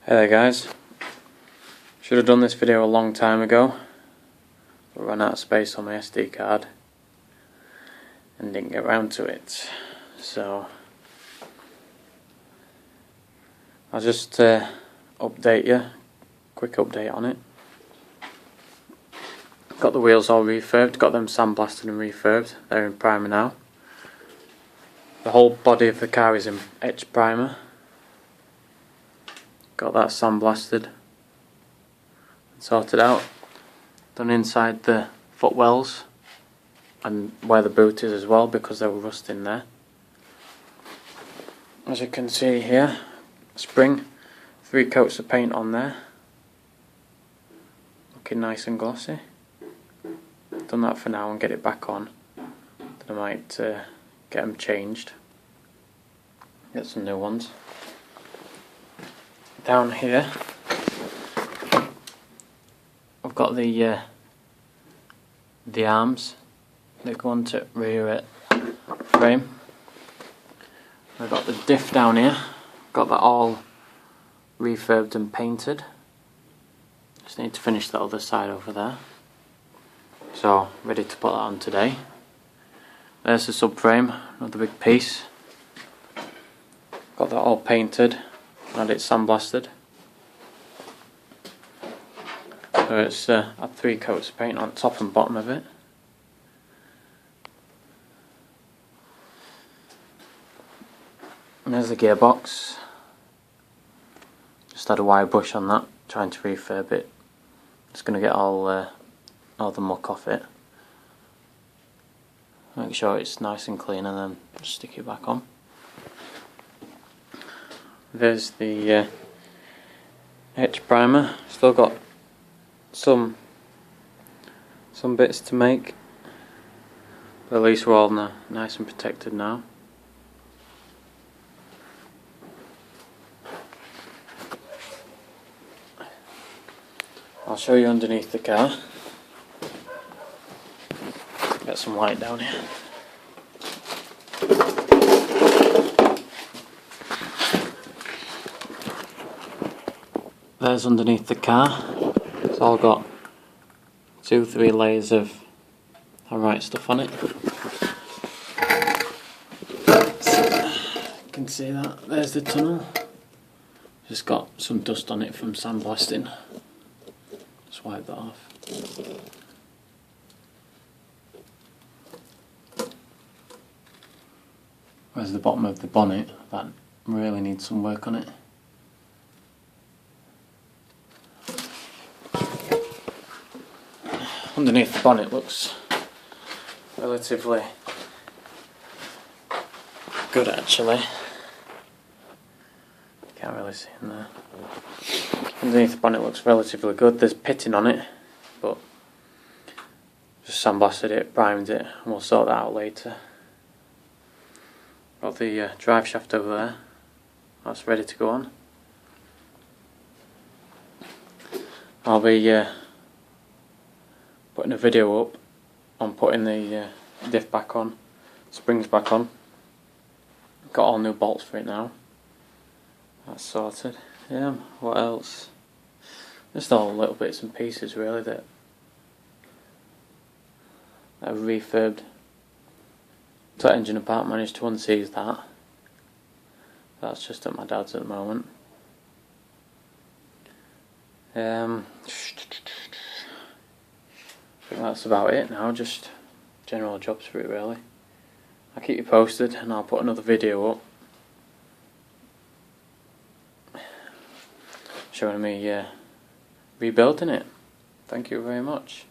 Hey there guys, should have done this video a long time ago, but ran out of space on my SD card and didn't get around to it, so I'll just update you, quick update on it. Got the wheels all refurbed, got them sandblasted and refurbed, they're in primer now. The whole body of the car is in etched primer. Got that sandblasted and sorted out. Done inside the footwells and where the boot is as well, because there were rust in there. As you can see here, spring, 3 coats of paint on there, looking nice and glossy. Done that for now and get it back on. Then I might get them changed, get some new ones. Down here I've got the arms that go onto rear frame. I've got the diff down here, got that all refurbed and painted. Just need to finish that other side over there, so ready to put that on today. There's the subframe, another big piece. Got that all painted, had it sandblasted. So it's had 3 coats of paint on top and bottom of it. And there's the gearbox. Just had a wire brush on that, trying to refurb it. Just going to get all the muck off it. Make sure it's nice and clean and then just stick it back on. There's the etch primer. Still got some bits to make, but at least we're all nice and protected now. I'll show you underneath the car. Get some light down here. There's underneath the car. It's all got 2-3 layers of alright stuff on it. You can see that. There's the tunnel. Just got some dust on it from sandblasting. Just wipe that off. Where's the bottom of the bonnet? That really needs some work on it. Underneath the bonnet looks relatively good actually. Can't really see in there. Underneath the bonnet looks relatively good. There's pitting on it, but just sandblasted it, primed it, and we'll sort that out later. Got the drive shaft over there. That's ready to go on. I'll be putting a video up on putting the diff back on, springs back on. Got all new bolts for it now. That's sorted. Yeah, what else? Just all little bits and pieces really that I've refurbed. Took the engine apart, managed to unseize that. That's just at my dad's at the moment. I think that's about it now, just general jobs for it really. I'll keep you posted and I'll put another video up showing me rebuilding it. Thank you very much.